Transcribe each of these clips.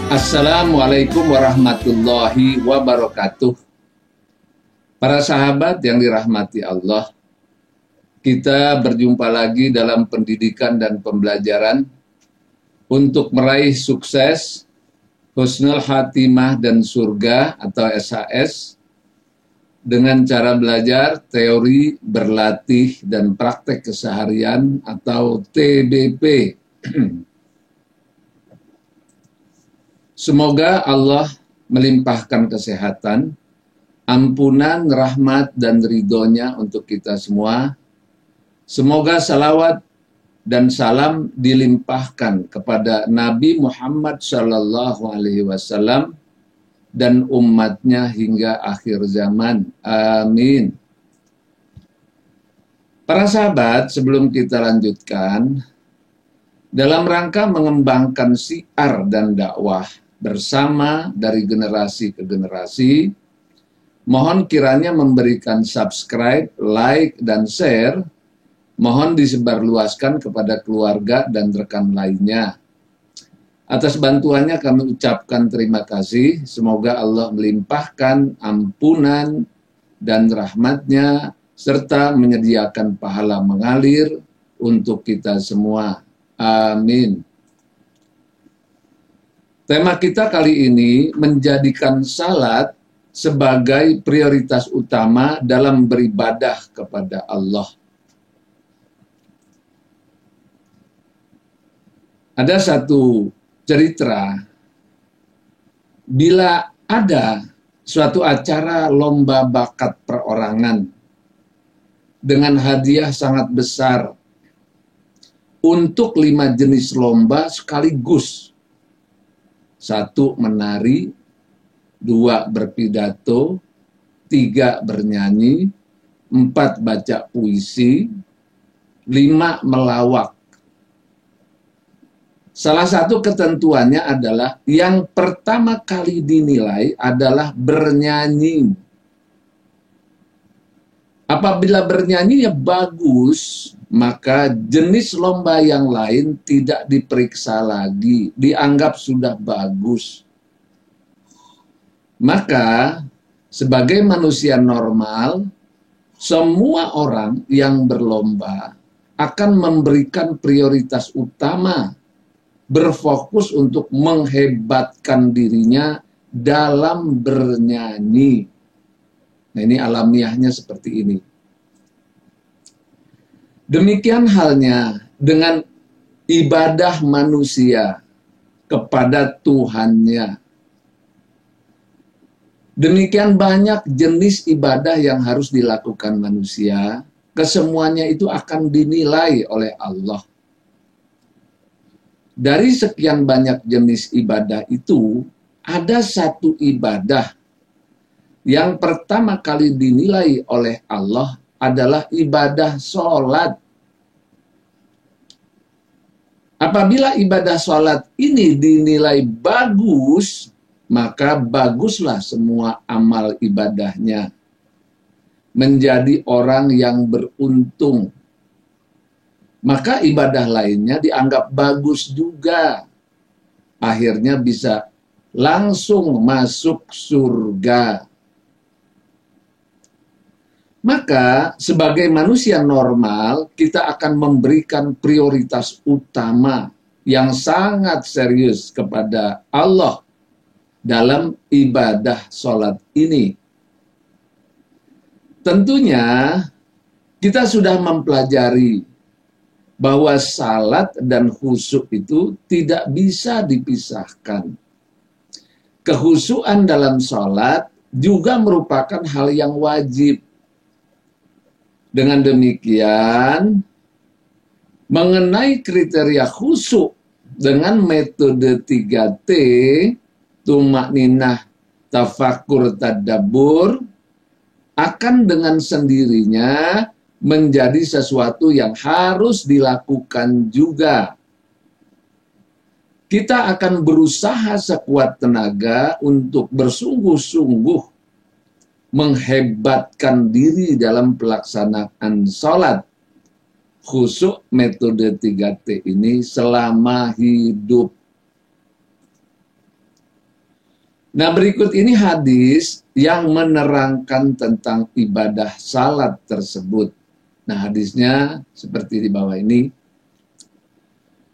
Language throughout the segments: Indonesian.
Assalamualaikum warahmatullahi wabarakatuh. Para sahabat yang dirahmati Allah, kita berjumpa lagi dalam pendidikan dan pembelajaran untuk meraih sukses, husnul khatimah dan surga atau SHS dengan cara belajar teori, berlatih, dan praktek keseharian atau TBP. Semoga Allah melimpahkan kesehatan, ampunan, rahmat, dan ridhonya untuk kita semua. Semoga salawat dan salam dilimpahkan kepada Nabi Muhammad SAW dan umatnya hingga akhir zaman. Amin. Para sahabat, sebelum kita lanjutkan, dalam rangka mengembangkan syiar dan dakwah bersama dari generasi ke generasi, mohon kiranya memberikan subscribe, like, dan share. Mohon disebarluaskan kepada keluarga dan rekan lainnya. Atas bantuannya kami ucapkan terima kasih. Semoga Allah melimpahkan ampunan dan rahmatnya, serta menyediakan pahala mengalir untuk kita semua. Amin. Tema kita kali ini menjadikan salat sebagai prioritas utama dalam beribadah kepada Allah. Ada satu cerita, bila ada suatu acara lomba bakat perorangan dengan hadiah sangat besar untuk 5 jenis lomba sekaligus. 1 menari, 2 berpidato, 3 bernyanyi, 4 baca puisi, 5 melawak. Salah satu ketentuannya adalah yang pertama kali dinilai adalah bernyanyi. Apabila bernyanyinya bagus, maka jenis lomba yang lain tidak diperiksa lagi, dianggap sudah bagus. Maka, sebagai manusia normal, semua orang yang berlomba akan memberikan prioritas utama, berfokus untuk menghebatkan dirinya dalam bernyanyi. Nah, ini alamiahnya seperti ini. Demikian halnya dengan ibadah manusia kepada Tuhannya. Demikian banyak jenis ibadah yang harus dilakukan manusia, kesemuanya itu akan dinilai oleh Allah. Dari sekian banyak jenis ibadah itu, ada satu ibadah yang pertama kali dinilai oleh Allah adalah ibadah sholat. Apabila ibadah sholat ini dinilai bagus, maka baguslah semua amal ibadahnya. Menjadi orang yang beruntung. Maka ibadah lainnya dianggap bagus juga. Akhirnya bisa langsung masuk surga. Maka sebagai manusia normal, kita akan memberikan prioritas utama yang sangat serius kepada Allah dalam ibadah sholat ini. Tentunya kita sudah mempelajari bahwa salat dan khusyuk itu tidak bisa dipisahkan. Kekhusyukan dalam sholat juga merupakan hal yang wajib. Dengan demikian, mengenai kriteria khusyuk dengan metode 3T, tumakninah, tafakur, tadabbur, akan dengan sendirinya menjadi sesuatu yang harus dilakukan juga. Kita akan berusaha sekuat tenaga untuk bersungguh-sungguh menghebatkan diri dalam pelaksanaan sholat khusyuk metode 3T ini selama hidup. Nah, berikut ini hadis yang menerangkan tentang ibadah salat tersebut. Nah, hadisnya seperti di bawah ini.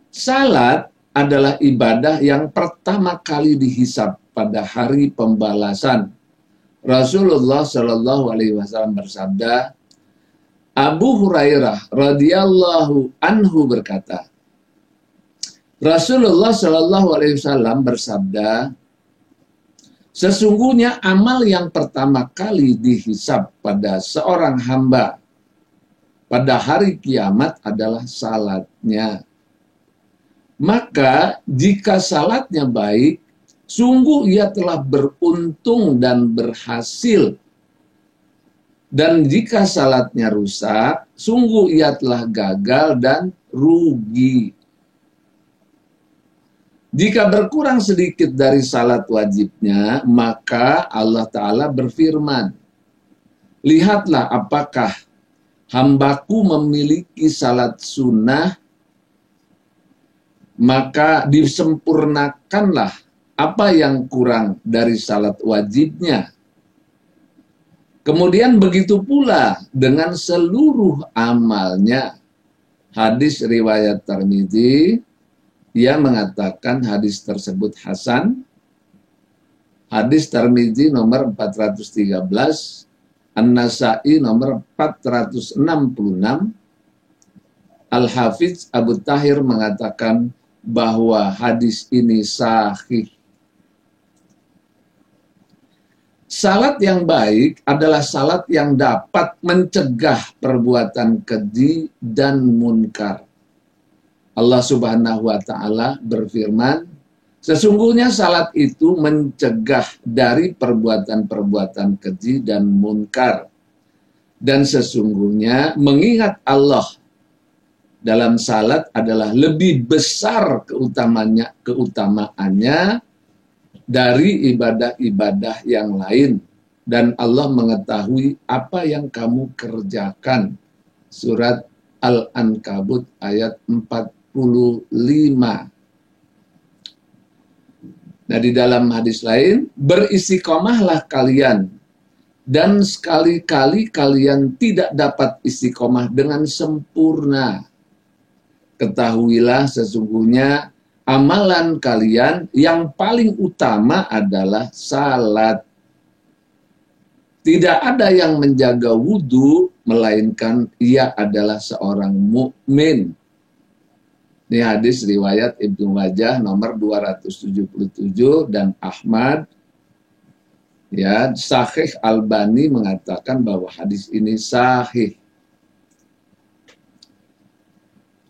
Salat adalah ibadah yang pertama kali dihisab pada hari pembalasan. Rasulullah Shallallahu Alaihi Wasallam bersabda, Abu Hurairah radhiyallahu anhu berkata, Rasulullah Shallallahu Alaihi Wasallam bersabda, sesungguhnya amal yang pertama kali dihisab pada seorang hamba pada hari kiamat adalah salatnya. Maka jika salatnya baik, sungguh ia telah beruntung dan berhasil. Dan jika salatnya rusak, sungguh ia telah gagal dan rugi. Jika berkurang sedikit dari salat wajibnya, maka Allah Ta'ala berfirman, lihatlah apakah hambaku memiliki salat sunnah, maka disempurnakanlah apa yang kurang dari salat wajibnya. Kemudian begitu pula dengan seluruh amalnya. Hadis riwayat Tirmidzi, ia mengatakan hadis tersebut hasan. Hadis Tirmidzi nomor 413, An-Nasa'i nomor 466, Al-Hafiz Abu Tahir mengatakan bahwa hadis ini sahih. Salat yang baik adalah salat yang dapat mencegah perbuatan keji dan munkar. Allah Subhanahu wa Ta'ala berfirman, sesungguhnya salat itu mencegah dari perbuatan-perbuatan keji dan munkar. Dan sesungguhnya mengingat Allah dalam salat adalah lebih besar keutamaannya dari ibadah-ibadah yang lain. Dan Allah mengetahui apa yang kamu kerjakan. Surat Al-Ankabut ayat 45. Nah, di dalam hadis lain, beristiqomahlah kalian, dan sekali-kali kalian tidak dapat istiqomah dengan sempurna. Ketahuilah sesungguhnya amalan kalian yang paling utama adalah salat. Tidak ada yang menjaga wudhu, melainkan ia adalah seorang mukmin. Ini hadis riwayat Ibnu Majah nomor 277 dan Ahmad. Ya, Sahih Albani mengatakan bahwa hadis ini sahih.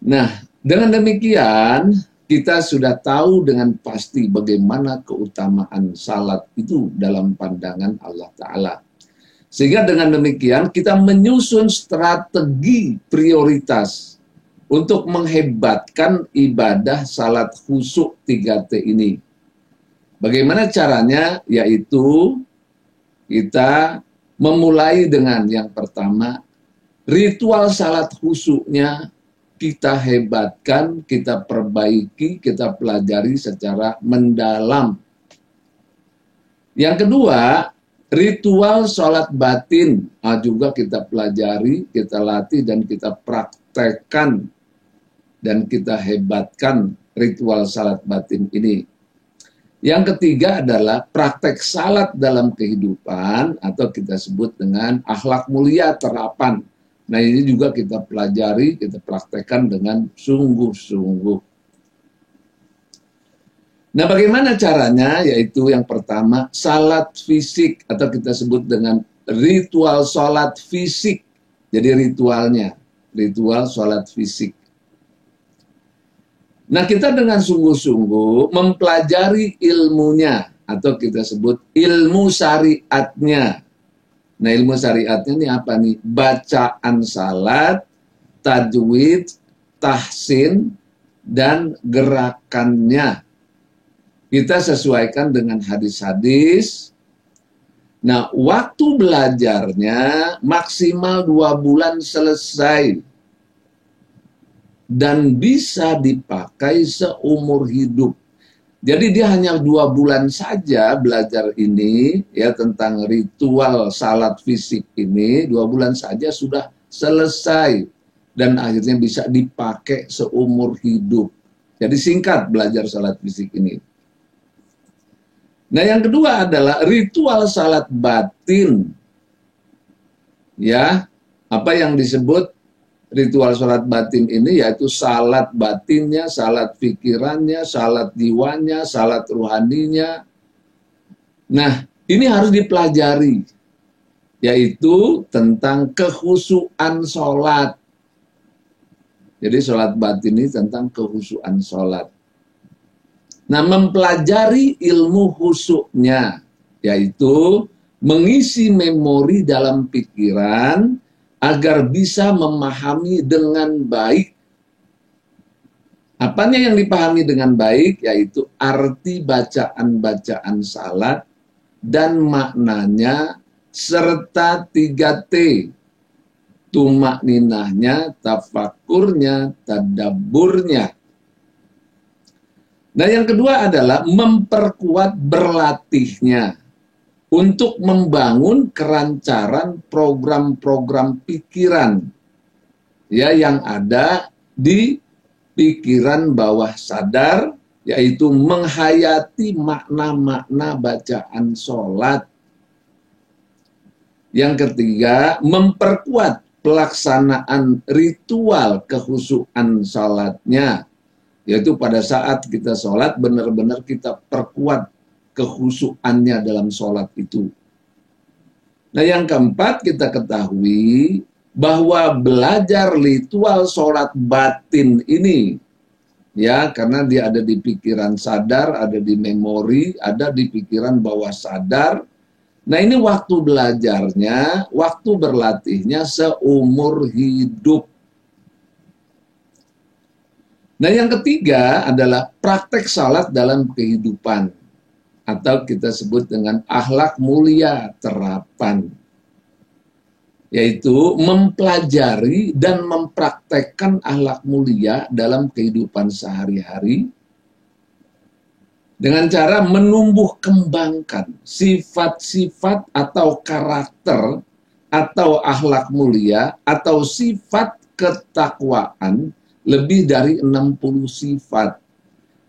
Nah, dengan demikian kita sudah tahu dengan pasti bagaimana keutamaan salat itu dalam pandangan Allah Ta'ala. Sehingga dengan demikian kita menyusun strategi prioritas untuk menghebatkan ibadah salat khusyuk 3T ini. Bagaimana caranya? Yaitu kita memulai dengan yang pertama, ritual salat khusyuknya kita hebatkan, kita perbaiki, kita pelajari secara mendalam. Yang kedua, ritual sholat batin juga kita pelajari, kita latih, dan kita praktekkan, dan kita hebatkan ritual salat batin ini. Yang ketiga adalah praktek salat dalam kehidupan, atau kita sebut dengan akhlak mulia terapan. Nah, ini juga kita pelajari, kita praktekkan dengan sungguh-sungguh. Nah, bagaimana caranya? Yaitu yang pertama, salat fisik, atau kita sebut dengan ritual salat fisik. Jadi ritualnya, ritual salat fisik. Nah, kita dengan sungguh-sungguh mempelajari ilmunya, atau kita sebut ilmu syariatnya. Nah, ilmu syariatnya ini apa nih? Bacaan salat, tajwid, tahsin, dan gerakannya. Kita sesuaikan dengan hadis-hadis. Nah, waktu belajarnya maksimal 2 bulan selesai. Dan bisa dipakai seumur hidup. Jadi dia hanya 2 bulan saja belajar ini, ya, tentang ritual salat fisik ini, 2 bulan saja sudah selesai. Dan akhirnya bisa dipakai seumur hidup. Jadi singkat belajar salat fisik ini. Nah, yang kedua adalah ritual salat batin. Ya, apa yang disebut ritual salat batin ini yaitu salat batinnya, salat pikirannya, salat jiwanya, salat rohaninya. Nah, ini harus dipelajari, yaitu tentang kekhusyuan salat. Jadi salat batin ini tentang kekhusyuan salat. Nah, mempelajari ilmu khusyuknya, yaitu mengisi memori dalam pikiran agar bisa memahami dengan baik. Apanya yang dipahami dengan baik? Yaitu arti bacaan-bacaan salat dan maknanya serta 3T. Tumakninahnya, tafakurnya, tadabburnya. Nah, yang kedua adalah memperkuat berlatihnya untuk membangun kerancaran program-program pikiran, ya, yang ada di pikiran bawah sadar, yaitu menghayati makna-makna bacaan sholat. Yang ketiga, memperkuat pelaksanaan ritual kekhusyuan sholatnya, yaitu pada saat kita sholat benar-benar kita perkuat kekhusyuannya dalam sholat itu. Nah, yang keempat, kita ketahui bahwa belajar ritual sholat batin ini, ya, karena dia ada di pikiran sadar, ada di memori, ada di pikiran bawah sadar. Nah, ini waktu belajarnya, waktu berlatihnya seumur hidup. Nah, yang ketiga adalah praktek salat dalam kehidupan, atau kita sebut dengan akhlak mulia terapan, yaitu mempelajari dan mempraktekkan akhlak mulia dalam kehidupan sehari-hari dengan cara menumbuh kembangkan sifat-sifat atau karakter atau akhlak mulia atau sifat ketakwaan lebih dari 60 sifat.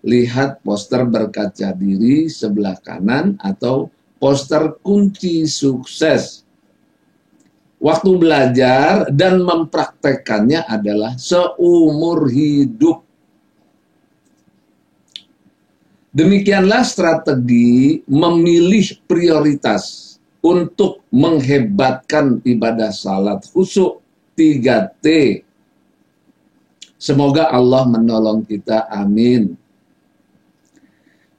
Lihat poster berkaca diri sebelah kanan atau poster kunci sukses. Waktu belajar dan mempraktekannya adalah seumur hidup. Demikianlah strategi memilih prioritas untuk menghebatkan ibadah salat khusyuk 3T. Semoga Allah menolong kita, amin.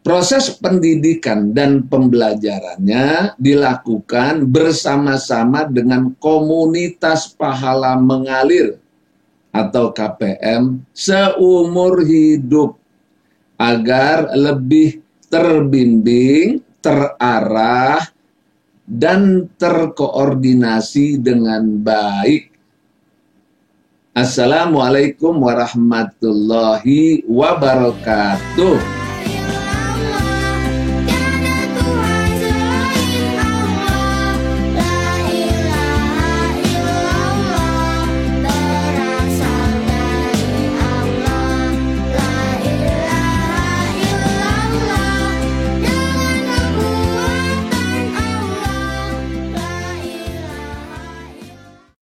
Proses pendidikan dan pembelajarannya dilakukan bersama-sama dengan komunitas pahala mengalir atau KPM seumur hidup agar lebih terbimbing, terarah, dan terkoordinasi dengan baik. Assalamualaikum warahmatullahi wabarakatuh.